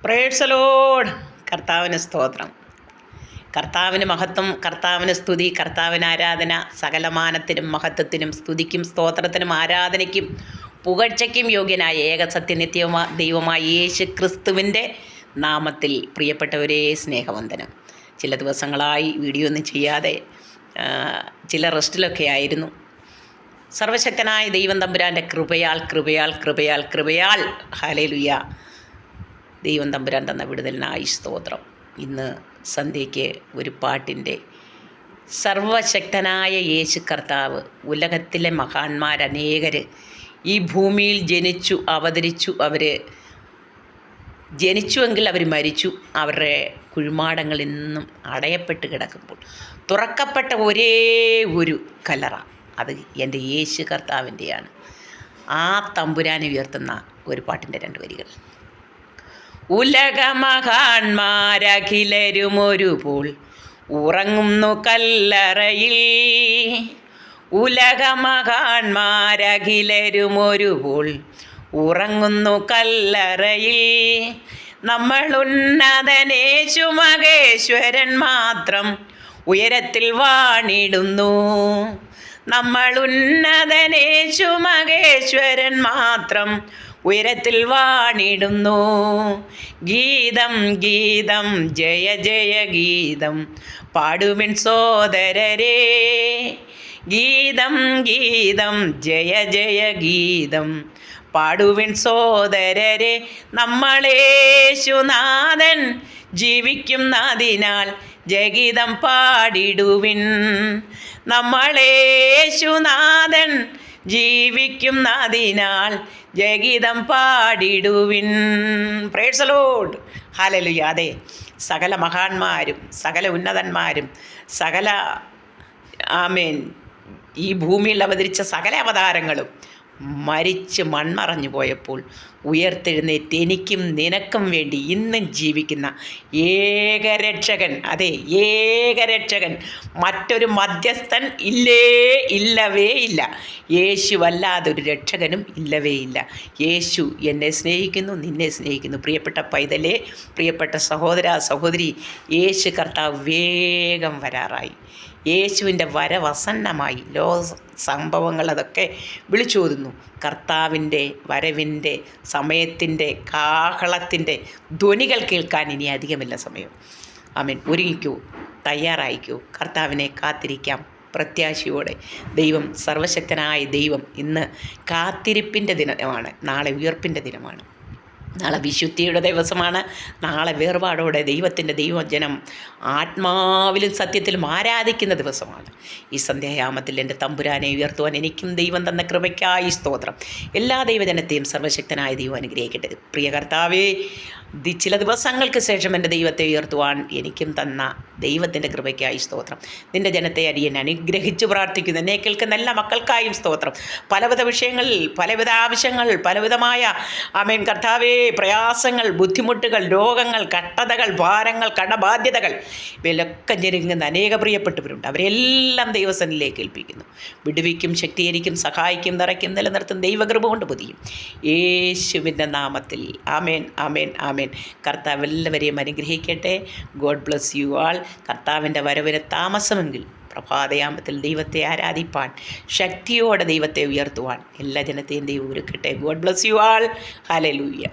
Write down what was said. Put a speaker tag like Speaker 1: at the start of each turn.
Speaker 1: Price the Lord. കർത്താവിന് സ്തോത്രം, കർത്താവിന് മഹത്വം, കർത്താവിന് സ്തുതി, കർത്താവിന് ആരാധന. സകലമാനത്തിനും മഹത്വത്തിനും സ്തുതിക്കും സ്തോത്രത്തിനും ആരാധനയ്ക്കും പുകഴ്ചയ്ക്കും യോഗ്യനായ ഏകസത്യനിത്യമായ ദൈവമായ യേശു ക്രിസ്തുവിൻ്റെ നാമത്തിൽ പ്രിയപ്പെട്ടവരെ സ്നേഹവന്ദനം. ചില ദിവസങ്ങളായി വീഡിയോ ഒന്നും ചെയ്യാതെ ചില റെസ്റ്റിലൊക്കെ ആയിരുന്നു. സർവശക്തനായ ദൈവം തമ്പുരാൻ്റെ കൃപയാൽ കൃപയാൽ കൃപയാൽ കൃപയാൽ ഹല്ലേലൂയ, ദൈവം തമ്പുരാൻ തന്ന വിടുതലിനായി സ്തോത്രം. ഇന്ന് സന്ധ്യയ്ക്ക് ഒരു പാട്ടിൻ്റെ സർവശക്തനായ യേശു കർത്താവ്, ഉലകത്തിലെ മഹാന്മാരനേകർ ഈ ഭൂമിയിൽ ജനിച്ചു അവതരിച്ചു. അവർ ജനിച്ചുവെങ്കിൽ അവർ മരിച്ചു. അവരുടെ കുഴിമാടങ്ങളിൽ നിന്നും അടയപ്പെട്ട് കിടക്കുമ്പോൾ തുറക്കപ്പെട്ട ഒരേ ഒരു കല്ലറ, അത് എൻ്റെ യേശു കർത്താവിൻ്റെയാണ്. ആ തമ്പുരാനെ ഉയർത്തുന്ന ഒരു പാട്ടിൻ്റെ 2 വരികൾ. ഉലകമഹാന്മാരഖിലരുമൊരുപോൾ ഉറങ്ങുന്നു കല്ലറയിൽ, ഉലകമഹാന്മാരഖിലരുമൊരുപോൾ ഉറങ്ങുന്നു കല്ലറയിൽ. നമ്മൾ ഉന്നതനേശു മഹേശ്വരൻ മാത്രം ഉയരത്തിൽ വാണിടുന്നു. നമ്മൾ ഉന്നതനേശു മഹേശ്വരൻ മാത്രം ഉയരത്തിൽ വാണിടുന്നു. ഗീതം ഗീതം ജയ ജയ ഗീതം പാടുവിൻ സോദരരേ, ഗീതം ഗീതം ജയ ജയ ഗീതം പാടുവിൻ സോദരരെ. നമ്മളേശുനാഥൻ ജീവിക്കുന്നതിനാൽ ജയഗീതം പാടിടുവിൻ. നമ്മളേശുനാഥൻ ജീവിക്കുന്നതിനാൽ ജയഗീതം പാടിടുവിൻ. Praise the Lord. ഹല്ലേലൂയ. അതെ, സകല മഹാന്മാരും സകല ഉന്നതന്മാരും സകല ആമേൻ ഈ ഭൂമിയിൽ അവതരിച്ച സകല അവതാരങ്ങളും മരിച്ച് മൺമറഞ്ഞു പോയപ്പോൾ ഉയർത്തെഴുന്നേറ്റ് എനിക്കും നിനക്കും വേണ്ടി ഇന്നും ജീവിക്കുന്ന ഏകരക്ഷകൻ, അതെ ഏകരക്ഷകൻ, മറ്റൊരു മധ്യസ്ഥൻ ഇല്ലവേ ഇല്ല. യേശുവല്ലാതൊരു രക്ഷകനും ഇല്ലവേ ഇല്ല. യേശു എന്നെ സ്നേഹിക്കുന്നു, നിന്നെ സ്നേഹിക്കുന്നു. പ്രിയപ്പെട്ട പൈതലേ, പ്രിയപ്പെട്ട സഹോദര സഹോദരി, യേശു കർത്താവ് വേഗം വരാറായി. യേശുവിൻ്റെ വരവസന്നമായി. സംഭവങ്ങൾ അതൊക്കെ വിളിച്ചോതുന്നു. കർത്താവിൻ്റെ വരവിൻ്റെ സമയത്തിൻ്റെ കാഹളത്തിൻ്റെ ധ്വനികൾ കേൾക്കാൻ ഇനി അധികമില്ല സമയം. ആമേൻ. ഒരുങ്ങിക്കൂ, തയ്യാറായിക്കൂ, കർത്താവിനെ കാത്തിരിക്കാം പ്രത്യാശയോടെ. ദൈവം, സർവശക്തനായ ദൈവം ഇന്ന് കാത്തിരിപ്പിൻ്റെ ദിനമാണ്. നാളെ ഉയർപ്പിൻ്റെ ദിനമാണ്. നാളെ വിശുദ്ധിയുടെ ദിവസമാണ്. നാളെ വേർപാടോടെ ദൈവത്തിൻ്റെ ദൈവജനം ആത്മാവിലും സത്യത്തിലും ആരാധിക്കുന്ന ദിവസമാണ്. ഈ സന്ധ്യായാമത്തിൽ എൻ്റെ തമ്പുരാനെ ഉയർത്തുവാൻ എനിക്കും ദൈവം തന്ന കൃപയ്ക്കായി സ്തോത്രം. എല്ലാ ദൈവജനത്തെയും സർവശക്തനായ ദൈവം അനുഗ്രഹിക്കട്ടെ. പ്രിയ കർത്താവേ, ചില ദിവസങ്ങൾക്ക് ശേഷം എൻ്റെ ദൈവത്തെ ഉയർത്തുവാൻ എനിക്കും തന്ന ദൈവത്തിൻ്റെ കൃപയ്ക്കായി സ്തോത്രം. നിൻ്റെ ജനത്തെ അടിയൻ അനുഗ്രഹിച്ചു പ്രാർത്ഥിക്കുന്നു. എന്നെ കേൾക്കുന്ന എല്ലാ മക്കൾക്കായും സ്തോത്രം. പലവിധ വിഷയങ്ങളിൽ പലവിധ ആവശ്യങ്ങൾ, പലവിധമായ ആമേൻ കർത്താവേ പ്രയാസങ്ങൾ, ബുദ്ധിമുട്ടുകൾ, രോഗങ്ങൾ, കഷ്ടതകൾ, ഭാരങ്ങൾ, കടബാധ്യതകൾ, ഇവയിലൊക്കെ ഞെരുങ്ങുന്ന അനേക പ്രിയപ്പെട്ടവരുണ്ട്. അവരെല്ലാം ദൈവസന്നിധിയിലേക്ക് ഏൽപ്പിക്കുന്നു. വിടുവിക്കും, ശക്തീകരിക്കും, സഹായിക്കും, നിറയ്ക്കും, നിലനിർത്തും, ദൈവകൃപ കൊണ്ട് പൊതിയും. യേശുവിൻ്റെ നാമത്തിൽ ആമേൻ ആമേൻ ആമേൻ. കർത്താവ് എല്ലാവരെയും അനുഗ്രഹിക്കട്ടെ. ഗോഡ് ബ്ലസ് യു ആൾ. കർത്താവിൻ്റെ വരവിന് താമസമെങ്കിൽ പ്രഭാതയാമത്തിൽ ദൈവത്തെ ആരാധിപ്പാൻ, ശക്തിയോടെ ദൈവത്തെ ഉയർത്തുവാൻ എല്ലാ ജനത്തെയും ദൈവം ഒരുക്കട്ടെ. God bless you all. Hallelujah.